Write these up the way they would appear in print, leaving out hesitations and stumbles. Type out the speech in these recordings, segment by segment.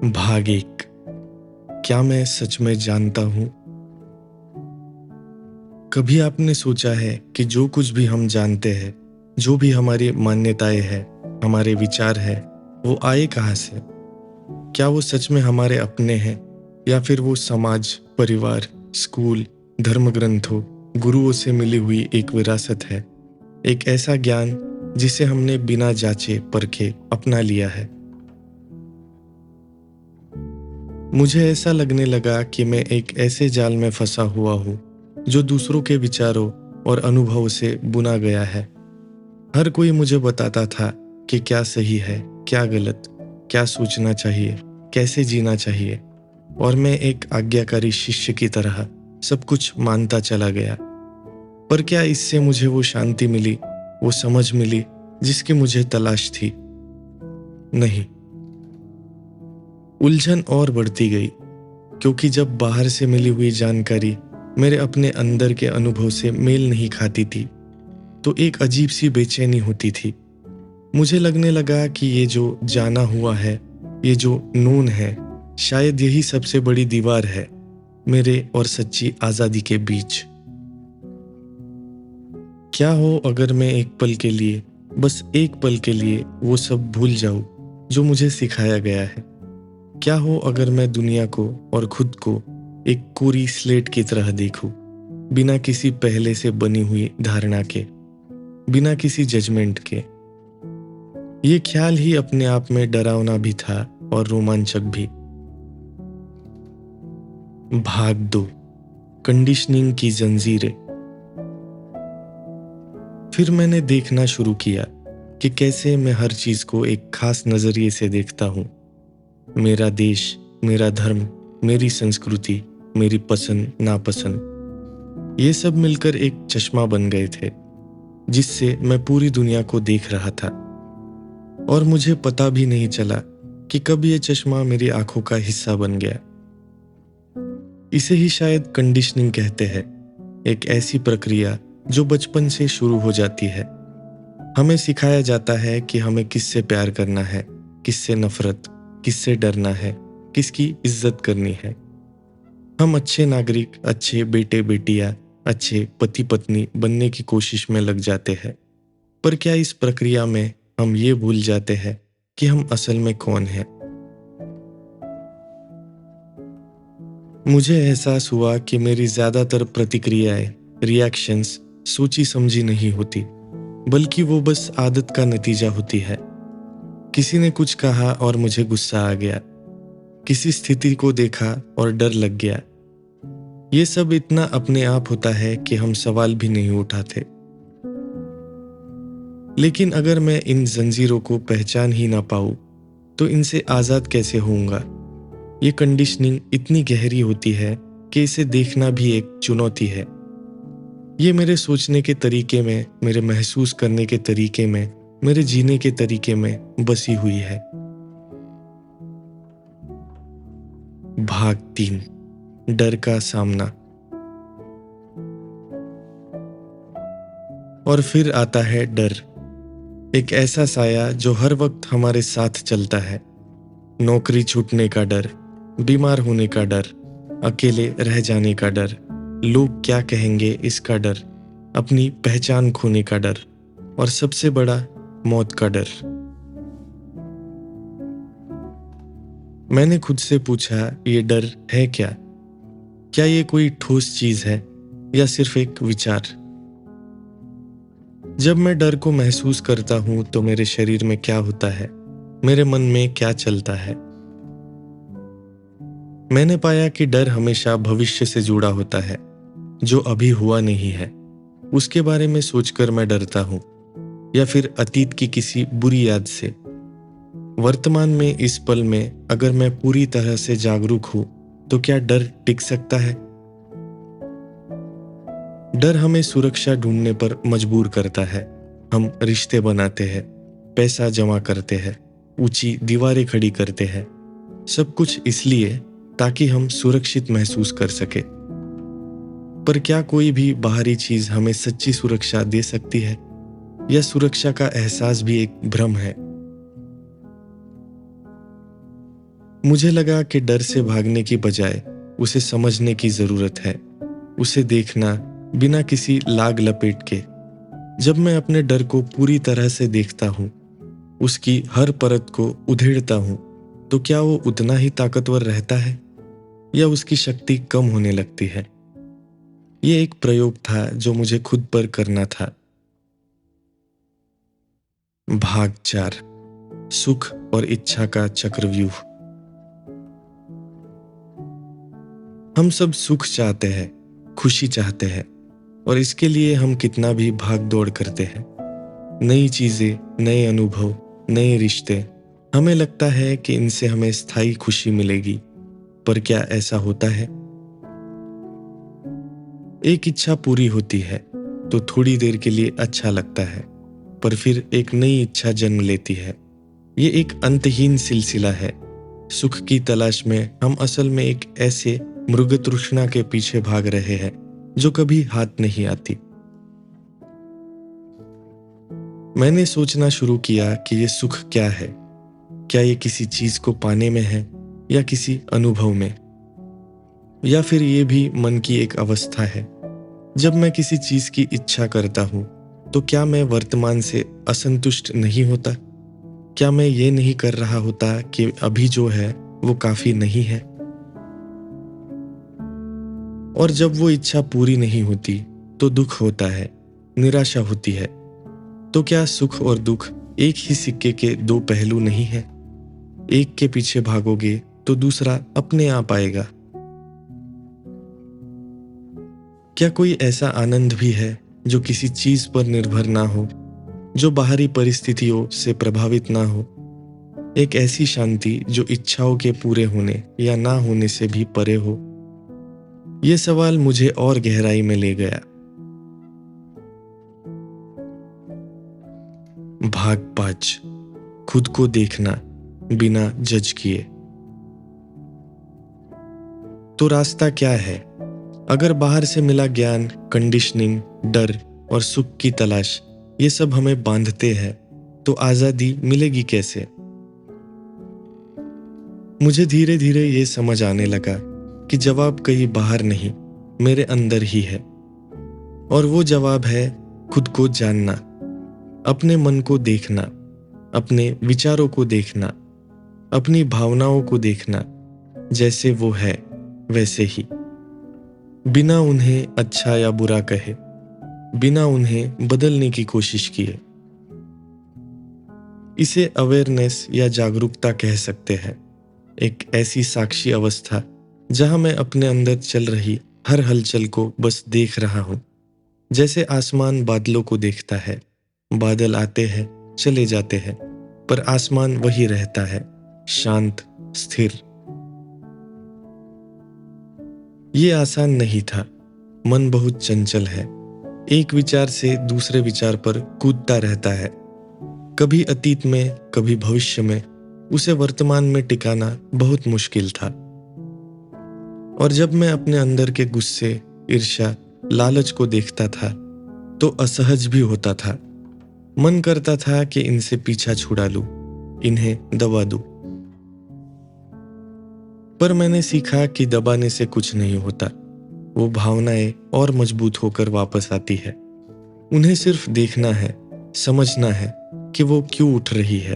भाग एक। क्या मैं सच में जानता हूँ? कभी आपने सोचा है कि जो कुछ भी हम जानते हैं, जो भी हमारी मान्यताएं हैं, हमारे विचार हैं, वो आए कहाँ से? क्या वो सच में हमारे अपने हैं, या फिर वो समाज, परिवार, स्कूल, धर्म ग्रंथों, गुरुओं से मिली हुई एक विरासत है? एक ऐसा ज्ञान जिसे हमने बिना जांचे परखे अपना लिया है। मुझे ऐसा लगने लगा कि मैं एक ऐसे जाल में फंसा हुआ हूँ जो दूसरों के विचारों और अनुभवों से बुना गया है। हर कोई मुझे बताता था कि क्या सही है, क्या गलत, क्या सोचना चाहिए, कैसे जीना चाहिए, और मैं एक आज्ञाकारी शिष्य की तरह सब कुछ मानता चला गया। पर क्या इससे मुझे वो शांति मिली, वो समझ मिली जिसकी मुझे तलाश थी? नहीं। उलझन और बढ़ती गई, क्योंकि जब बाहर से मिली हुई जानकारी मेरे अपने अंदर के अनुभव से मेल नहीं खाती थी, तो एक अजीब सी बेचैनी होती थी। मुझे लगने लगा कि ये जो जाना हुआ है, ये जो नून है, शायद यही सबसे बड़ी दीवार है मेरे और सच्ची आज़ादी के बीच। क्या हो अगर मैं एक पल के लिए, बस एक पल के लिए वो सब भूल जाऊं जो मुझे सिखाया गया है? क्या हो अगर मैं दुनिया को और खुद को एक कोरी स्लेट की तरह देखूं, बिना किसी पहले से बनी हुई धारणा के, बिना किसी जजमेंट के? ये ख्याल ही अपने आप में डरावना भी था और रोमांचक भी। भाग दो, कंडीशनिंग की जंजीरें। फिर मैंने देखना शुरू किया कि कैसे मैं हर चीज को एक खास नजरिए से देखता हूँ। मेरा देश, मेरा धर्म, मेरी संस्कृति, मेरी पसंद नापसंद, ये सब मिलकर एक चश्मा बन गए थे जिससे मैं पूरी दुनिया को देख रहा था। और मुझे पता भी नहीं चला कि कब ये चश्मा मेरी आंखों का हिस्सा बन गया। इसे ही शायद कंडीशनिंग कहते हैं, एक ऐसी प्रक्रिया जो बचपन से शुरू हो जाती है। हमें सिखाया जाता है कि हमें किससे प्यार करना है, किससे नफरत, किससे डरना है, किसकी इज्जत करनी है। हम अच्छे नागरिक, अच्छे बेटे बेटियां, अच्छे पति पत्नी बनने की कोशिश में लग जाते हैं। पर क्या इस प्रक्रिया में हम ये भूल जाते हैं कि हम असल में कौन हैं? मुझे एहसास हुआ कि मेरी ज्यादातर प्रतिक्रियाएं, रिएक्शंस सोची समझी नहीं होती, बल्कि वो बस आदत का नतीजा होती है। किसी ने कुछ कहा और मुझे गुस्सा आ गया, किसी स्थिति को देखा और डर लग गया। ये सब इतना अपने आप होता है कि हम सवाल भी नहीं उठाते। लेकिन अगर मैं इन जंजीरों को पहचान ही ना पाऊं, तो इनसे आजाद कैसे होऊंगा? ये कंडीशनिंग इतनी गहरी होती है कि इसे देखना भी एक चुनौती है। ये मेरे सोचने के तरीके में, मेरे महसूस करने के तरीके में, मेरे जीने के तरीके में बसी हुई है। भाग 3, डर का सामना। और फिर आता है डर, एक ऐसा साया जो हर वक्त हमारे साथ चलता है। नौकरी छूटने का डर, बीमार होने का डर, अकेले रह जाने का डर, लोग क्या कहेंगे इसका डर, अपनी पहचान खोने का डर, और सबसे बड़ा, मौत का डर। मैंने खुद से पूछा, ये डर है क्या? क्या ये कोई ठोस चीज है या सिर्फ एक विचार? जब मैं डर को महसूस करता हूं तो मेरे शरीर में क्या होता है, मेरे मन में क्या चलता है? मैंने पाया कि डर हमेशा भविष्य से जुड़ा होता है, जो अभी हुआ नहीं है उसके बारे में सोचकर मैं डरता हूँ, या फिर अतीत की किसी बुरी याद से। वर्तमान में, इस पल में अगर मैं पूरी तरह से जागरूक हूं, तो क्या डर टिक सकता है? डर हमें सुरक्षा ढूंढने पर मजबूर करता है। हम रिश्ते बनाते हैं, पैसा जमा करते हैं, ऊंची दीवारें खड़ी करते हैं, सब कुछ इसलिए ताकि हम सुरक्षित महसूस कर सके। पर क्या कोई भी बाहरी चीज हमें सच्ची सुरक्षा दे सकती है, या सुरक्षा का एहसास भी एक भ्रम है? मुझे लगा कि डर से भागने की बजाय उसे समझने की जरूरत है, उसे देखना बिना किसी लाग लपेट के। जब मैं अपने डर को पूरी तरह से देखता हूँ, उसकी हर परत को उधेड़ता हूँ, तो क्या वो उतना ही ताकतवर रहता है या उसकी शक्ति कम होने लगती है? ये एक प्रयोग था जो मुझे खुद पर करना था। भाग 4, सुख और इच्छा का चक्रव्यूह। हम सब सुख चाहते हैं, खुशी चाहते हैं, और इसके लिए हम कितना भी भाग दौड़ करते हैं। नई चीजें, नए अनुभव, नए रिश्ते, हमें लगता है कि इनसे हमें स्थायी खुशी मिलेगी, पर क्या ऐसा होता है? एक इच्छा पूरी होती है तो थोड़ी देर के लिए अच्छा लगता है, पर फिर एक नई इच्छा जन्म लेती है। ये एक अंतहीन सिलसिला है। सुख की तलाश में हम असल में एक ऐसे मृग तृष्णा के पीछे भाग रहे हैं जो कभी हाथ नहीं आती। मैंने सोचना शुरू किया कि ये सुख क्या है। क्या ये किसी चीज को पाने में है, या किसी अनुभव में, या फिर ये भी मन की एक अवस्था है? जब मैं किसी चीज की इच्छा करता हूं, तो क्या मैं वर्तमान से असंतुष्ट नहीं होता? क्या मैं ये नहीं कर रहा होता कि अभी जो है वो काफी नहीं है? और जब वो इच्छा पूरी नहीं होती तो दुख होता है, निराशा होती है। तो क्या सुख और दुख एक ही सिक्के के दो पहलू नहीं हैं? एक के पीछे भागोगे तो दूसरा अपने आप आएगा। क्या कोई ऐसा आनंद भी है जो किसी चीज पर निर्भर ना हो, जो बाहरी परिस्थितियों से प्रभावित ना हो? एक ऐसी शांति जो इच्छाओं के पूरे होने या ना होने से भी परे हो? ये सवाल मुझे और गहराई में ले गया। भाग 5, खुद को देखना बिना जज किए। तो रास्ता क्या है? अगर बाहर से मिला ज्ञान, कंडीशनिंग, डर और सुख की तलाश ये सब हमें बांधते हैं, तो आजादी मिलेगी कैसे? मुझे धीरे धीरे ये समझ आने लगा कि जवाब कहीं बाहर नहीं, मेरे अंदर ही है। और वो जवाब है खुद को जानना, अपने मन को देखना, अपने विचारों को देखना, अपनी भावनाओं को देखना, जैसे वो है वैसे ही, बिना उन्हें अच्छा या बुरा कहे, बिना उन्हें बदलने की कोशिश किए। इसे अवेयरनेस या जागरूकता कह सकते हैं। एक ऐसी साक्षी अवस्था जहां मैं अपने अंदर चल रही हर हलचल को बस देख रहा हूं, जैसे आसमान बादलों को देखता है। बादल आते हैं, चले जाते हैं, पर आसमान वही रहता है, शांत, स्थिर। ये आसान नहीं था। मन बहुत चंचल है, एक विचार से दूसरे विचार पर कूदता रहता है, कभी अतीत में, कभी भविष्य में। उसे वर्तमान में टिकाना बहुत मुश्किल था। और जब मैं अपने अंदर के गुस्से, ईर्ष्या, लालच को देखता था तो असहज भी होता था। मन करता था कि इनसे पीछा छुड़ा लूं, इन्हें दबा दूं। पर मैंने सीखा कि दबाने से कुछ नहीं होता। वो भावनाएं और मजबूत होकर वापस आती है। उन्हें सिर्फ देखना है, समझना है कि वो क्यों उठ रही है,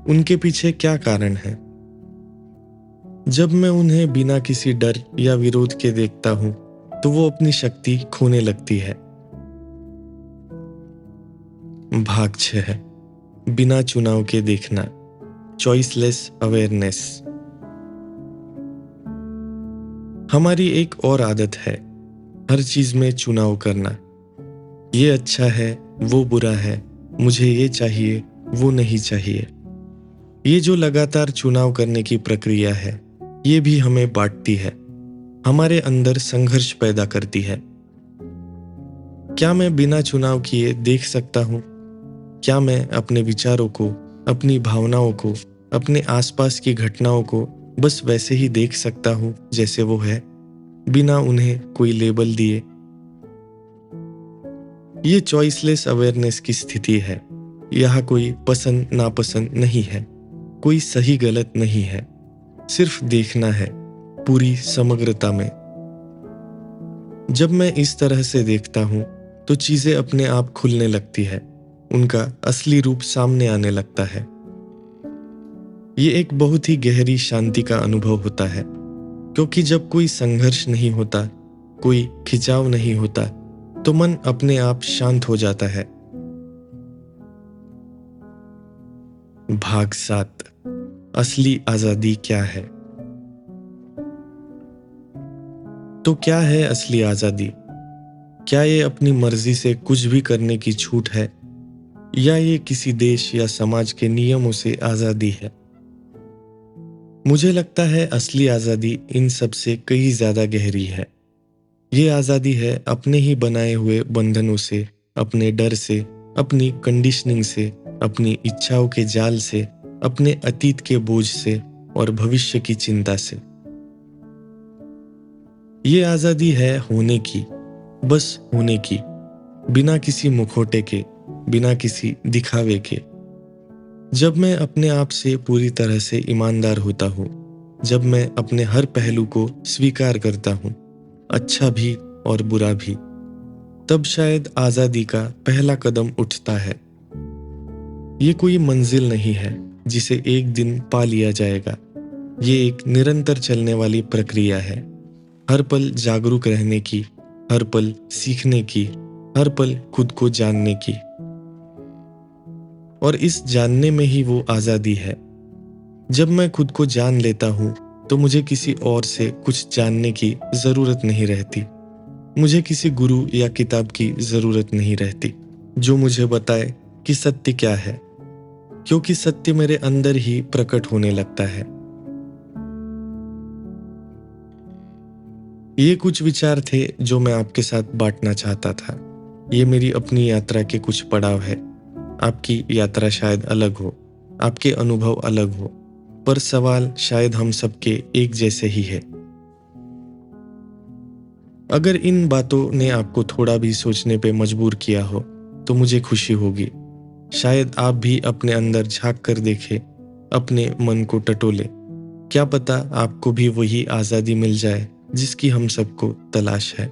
उनके पीछे क्या कारण है। जब मैं उन्हें बिना किसी डर या विरोध के देखता हूं, तो वो अपनी शक्ति खोने लगती है। भाग 6 है, बिना चुनाव के देखना, चॉइसलेस अवेयरनेस। हमारी एक और आदत है, हर चीज में चुनाव करना। ये अच्छा है, वो बुरा है, मुझे ये चाहिए, वो नहीं चाहिए। ये जो लगातार चुनाव करने की प्रक्रिया है, ये भी हमें बांटती है, हमारे अंदर संघर्ष पैदा करती है। क्या मैं बिना चुनाव किए देख सकता हूँ? क्या मैं अपने विचारों को, अपनी भावनाओं को, अपने आसपास की घटनाओं को बस वैसे ही देख सकता हूँ जैसे वो है, बिना उन्हें कोई लेबल दिए? ये चॉइसलेस अवेयरनेस की स्थिति है। यहाँ कोई पसंद नापसंद नहीं है, कोई सही गलत नहीं है। सिर्फ देखना है, पूरी समग्रता में। जब मैं इस तरह से देखता हूँ तो चीजें अपने आप खुलने लगती है, उनका असली रूप सामने आने लगता है। ये एक बहुत ही गहरी शांति का अनुभव होता है, क्योंकि जब कोई संघर्ष नहीं होता, कोई खिंचाव नहीं होता, तो मन अपने आप शांत हो जाता है। भाग 7, असली आजादी क्या है? तो क्या है असली आजादी? क्या ये अपनी मर्जी से कुछ भी करने की छूट है, या ये किसी देश या समाज के नियमों से आजादी है? मुझे लगता है असली आजादी इन सब से कहीं ज्यादा गहरी है। ये आजादी है अपने ही बनाए हुए बंधनों से, अपने डर से, अपनी कंडीशनिंग से, अपनी इच्छाओं के जाल से, अपने अतीत के बोझ से और भविष्य की चिंता से। ये आजादी है होने की, बस होने की, बिना किसी मुखौटे के, बिना किसी दिखावे के। जब मैं अपने आप से पूरी तरह से ईमानदार होता हूँ, जब मैं अपने हर पहलू को स्वीकार करता हूँ, अच्छा भी और बुरा भी, तब शायद आजादी का पहला कदम उठता है। ये कोई मंजिल नहीं है जिसे एक दिन पा लिया जाएगा। ये एक निरंतर चलने वाली प्रक्रिया है, हर पल जागरूक रहने की, हर पल सीखने की, हर पल खुद को जानने की। और इस जानने में ही वो आजादी है। जब मैं खुद को जान लेता हूँ तो मुझे किसी और से कुछ जानने की जरूरत नहीं रहती। मुझे किसी गुरु या किताब की जरूरत नहीं रहती जो मुझे बताए कि सत्य क्या है, क्योंकि सत्य मेरे अंदर ही प्रकट होने लगता है। ये कुछ विचार थे जो मैं आपके साथ बांटना चाहता था। ये मेरी अपनी यात्रा के कुछ पड़ाव है। आपकी यात्रा शायद अलग हो, आपके अनुभव अलग हो, पर सवाल शायद हम सबके एक जैसे ही है। अगर इन बातों ने आपको थोड़ा भी सोचने पे मजबूर किया हो तो मुझे खुशी होगी। शायद आप भी अपने अंदर झांक कर देखें, अपने मन को टटोले। क्या पता आपको भी वही आज़ादी मिल जाए जिसकी हम सबको तलाश है।